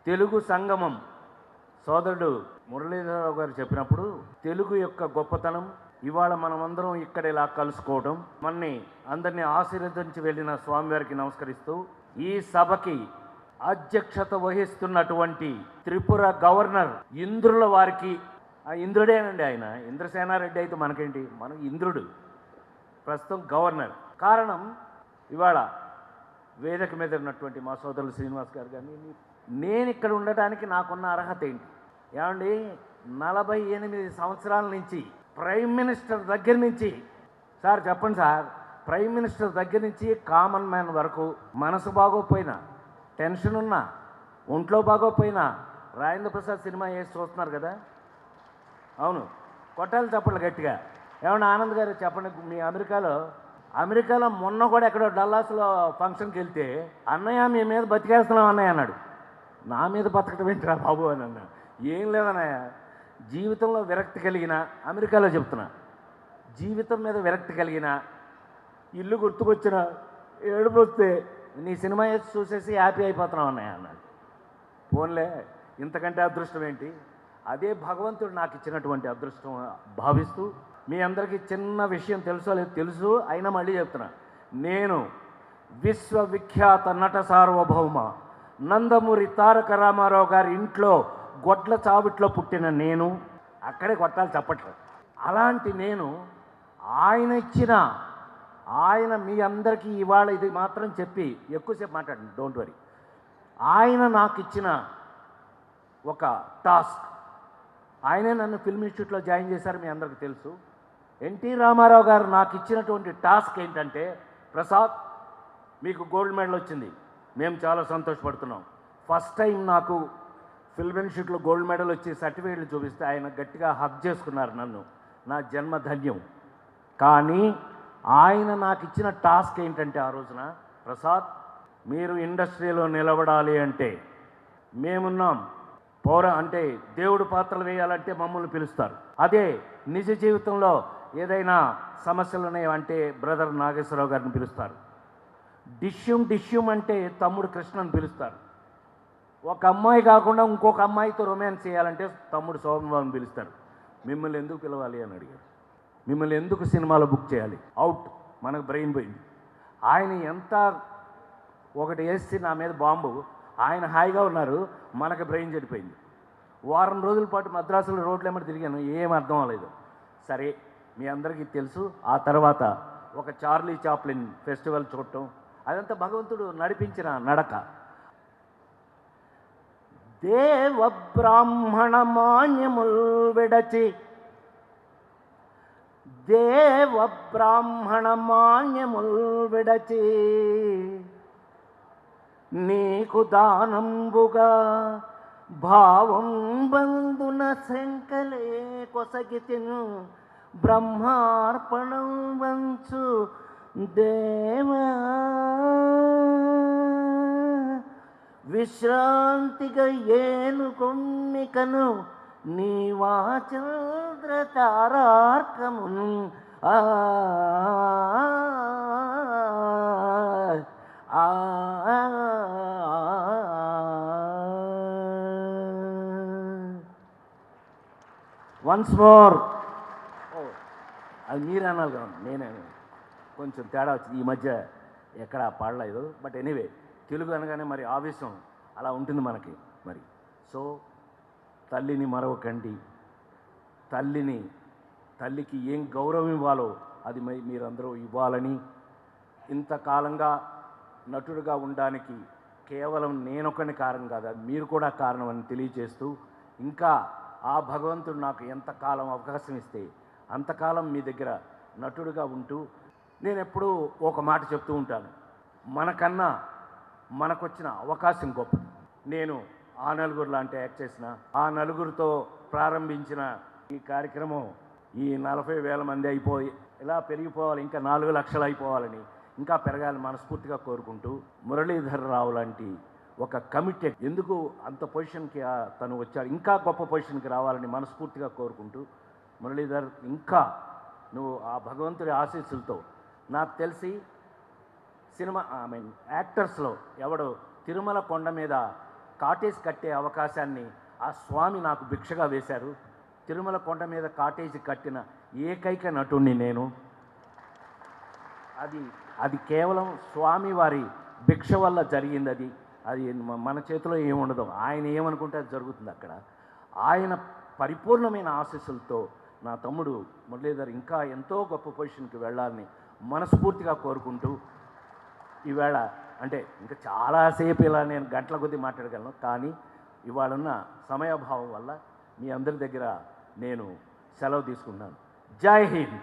తెలుగు సంగమం సోదరుడు మురళీధరరావు గారు చెప్పినప్పుడు తెలుగు యొక్క గొప్పతనం ఇవాళ మనమందరం ఇక్కడ ఇలా కలుసుకోవడం, మనని అందరినీ ఆశీర్వదించి వెళ్ళిన స్వామివారికి నమస్కరిస్తూ ఈ సభకి అధ్యక్షత వహిస్తున్నటువంటి త్రిపుర గవర్నర్ ఇంద్రుల వారికి, ఇంద్రుడేనండి ఆయన, ఇంద్రసేనారెడ్డి అయితే మనకేంటి, మనకు ఇంద్రుడు ప్రస్తుతం గవర్నర్. కారణం ఇవాళ వేదిక మీద ఉన్నటువంటి మా సోదరులు శ్రీనివాస్ గారు కానీ నేను ఇక్కడ ఉండటానికి నాకున్న అర్హత ఏంటి ఏమండి? 48 సంవత్సరాల నుంచి ప్రైమ్ మినిస్టర్ దగ్గర నుంచి, సార్ చెప్పండి సార్, ప్రైమ్ మినిస్టర్ దగ్గర నుంచి కామన్ మ్యాన్ వరకు మనసు బాగోపోయినా, టెన్షన్ ఉన్నా, ఒంట్లో బాగోపోయినా రాజేంద్ర ప్రసాద్ సినిమా వేసి చూస్తున్నారు కదా. అవును, కొట్టాలి చప్పట్లు గట్టిగా. ఏమన్నా ఆనంద్ గారు చెప్పండి, మీ అమెరికాలో మొన్న కూడా ఎక్కడో డల్లాస్లో ఫంక్షన్కి వెళ్తే అన్నయ్య మీ మీద బతికేస్తున్నాం అన్నయ్య అన్నాడు. నా మీద బతకటం ఏంటిరా బాబు అని అన్నా. ఏం లేదన్నయ్య, జీవితంలో విరక్తి కలిగిన, అమెరికాలో చెప్తున్నా, జీవితం మీద విరక్తి కలిగిన, ఇల్లు గుర్తుకొచ్చిన, ఏడుపు వస్తే నీ సినిమా వేసి చూసేసి హ్యాపీ అయిపోతున్నావు అన్నయ్య అన్నాడు. ఫోన్లే, ఇంతకంటే అదృష్టం ఏంటి? అదే భగవంతుడు నాకు ఇచ్చినటువంటి అదృష్టం భావిస్తూ, మీ అందరికీ చిన్న విషయం తెలుసో లేదు తెలుసు, అయినా మళ్ళీ చెప్తున్నా, నేను విశ్వవిఖ్యాత నట సార్వభౌమ నందమూరి తారక రామారావు గారి ఇంట్లో గొడ్ల చావిట్లో పుట్టిన నేను, అక్కడే కొట్టాలి చప్పట్లు. అలాంటి నేను ఆయన మీ అందరికీ ఇవాళ ఇది మాత్రం చెప్పి ఎక్కువసేపు మాట్లాడండి, డోంట్ వరీ. ఆయన నాకు ఇచ్చిన ఒక టాస్క్, ఆయనే నన్ను ఫిల్మ్ ఇన్స్టిట్యూట్లో జాయిన్ చేశారు, మీ అందరికీ తెలుసు. ఎన్టీ రామారావు గారు నాకు ఇచ్చినటువంటి టాస్క్ ఏంటంటే, ప్రసాద్ మీకు గోల్డ్ మెడల్ వచ్చింది, మేము చాలా సంతోషపడుతున్నాం. ఫస్ట్ టైం నాకు ఫిల్మ్ ఇన్స్టిట్యూట్లో గోల్డ్ మెడల్ వచ్చి సర్టిఫికేట్లు చూపిస్తే ఆయన గట్టిగా హగ్ చేసుకున్నారు నన్ను, నా జన్మ ధన్యం. కానీ ఆయన నాకు ఇచ్చిన టాస్క్ ఏంటంటే ఆ రోజున, ప్రసాద్ మీరు ఇండస్ట్రీలో నిలబడాలి అంటే మేమున్నాం, అంటే దేవుడు పాత్రలు వేయాలంటే మమ్మల్ని పిలుస్తారు. అదే నిజ జీవితంలో ఏదైనా సమస్యలు ఉన్నాయంటే బ్రదర్ నాగేశ్వరరావు గారిని పిలుస్తారు. డిష్యూమ్ అంటే తమ్ముడు కృష్ణని పిలుస్తారు. ఒక అమ్మాయి కాకుండా ఇంకొక అమ్మాయితో రొమాన్స్ చేయాలంటే తమ్ముడు శోభన్ పిలుస్తారు. మిమ్మల్ని ఎందుకు పిలవాలి అని అడిగారు. మిమ్మల్ని ఎందుకు సినిమాలో బుక్ చేయాలి? అవుట్, మనకు బ్రెయిన్ పోయింది. ఆయన ఎంత ఒకటి వేసి నా మీద బాంబు, ఆయన హాయిగా ఉన్నారు, మనకు బ్రెయిన్ చెడిపోయింది. వారం రోజుల పాటు మద్రాసులో రోడ్లు ఏమని తిరిగాను, ఏం అర్థం అవ్వలేదు. సరే, మీ అందరికీ తెలుసు. ఆ తర్వాత ఒక చార్లీ చాప్లిన్ ఫెస్టివల్ చూడటం, అదంతా భగవంతుడు నడిపించిన నడక. దేవ బ్రాహ్మణ మాన్యముల్ విడచి, దేవ బ్రాహ్మణ మాన్యముల్ విడచి, నీకు దానంబుగా భావం బంధున శంకలే కొసగితిను, బ్రహ్మార్పణం వంచు దేవా, విశ్రాంతిగా ఏను కొమ్మికను నీ వాచంద్ర తారార్కమును వన్స్ మోర్. అది మీరు అనాలి కదా, నేనే కొంచెం తేడా వచ్చింది ఈ మధ్య, ఎక్కడ పాడలేదు. బట్ ఎనీవే, తెలుగు అనగానే మరి ఆవేశం అలా ఉంటుంది మనకి మరి. సో తల్లిని మరవకండి, తల్లికి ఏం గౌరవం ఇవ్వాలో అది మీరందరూ ఇవ్వాలని, ఇంతకాలంగా నటుడుగా ఉండడానికి కేవలం నేనొకని కారణం కాదు, మీరు కూడా కారణం అని తెలియజేస్తూ, ఇంకా ఆ భగవంతుడు నాకు ఎంతకాలం అవకాశం ఇస్తే అంతకాలం మీ దగ్గర నటుడుగా ఉంటూ, నేను ఎప్పుడూ ఒక మాట చెప్తూ ఉంటాను, మనకన్నా మనకొచ్చిన అవకాశం గొప్పది. నేను ఆ నలుగురు లాంటి యాక్ట్ చేసిన, ఆ నలుగురితో ప్రారంభించిన ఈ కార్యక్రమం ఈ 40,000 మంది అయిపోయి ఇలా పెరిగిపోవాలి, ఇంకా 4 లక్షలు అయిపోవాలని, ఇంకా పెరగాలని మనస్ఫూర్తిగా కోరుకుంటూ, మురళీధరరావు లాంటి ఒక కమిటెడ్, ఎందుకు అంత పొజిషన్కి తను వచ్చాడు, ఇంకా గొప్ప పొజిషన్కి రావాలని మనస్ఫూర్తిగా కోరుకుంటూ, మురళీధర్ ఇంకా నువ్వు ఆ భగవంతుడి ఆశీస్సులతో, నాకు తెలిసి సినిమా యాక్టర్స్లో ఎవడు తిరుమల కొండ మీద కాటేజ్ కట్టే అవకాశాన్ని ఆ స్వామి నాకు భిక్షగా వేశారు. తిరుమల కొండ మీద కాటేజ్ కట్టిన ఏకైక నటుణ్ణి నేను. అది కేవలం స్వామివారి భిక్ష వల్ల జరిగింది. అది మన చేతిలో ఏముండదు. ఆయన ఏమనుకుంటే అది జరుగుతుంది అక్కడ. ఆయన పరిపూర్ణమైన ఆశీస్సులతో నా తమ్ముడు మురళీధర్ ఇంకా ఎంతో గొప్ప పొజిషన్కి వెళ్ళాలని మనస్ఫూర్తిగా కోరుకుంటూ, ఈవేళ అంటే ఇంకా చాలాసేపు ఇలా నేను గంటల కొద్దీ మాట్లాడగలను, కానీ ఇవాళన్న సమయాభావం వల్ల మీ అందరి దగ్గర నేను సెలవు తీసుకుంటున్నాను. జై హింద్.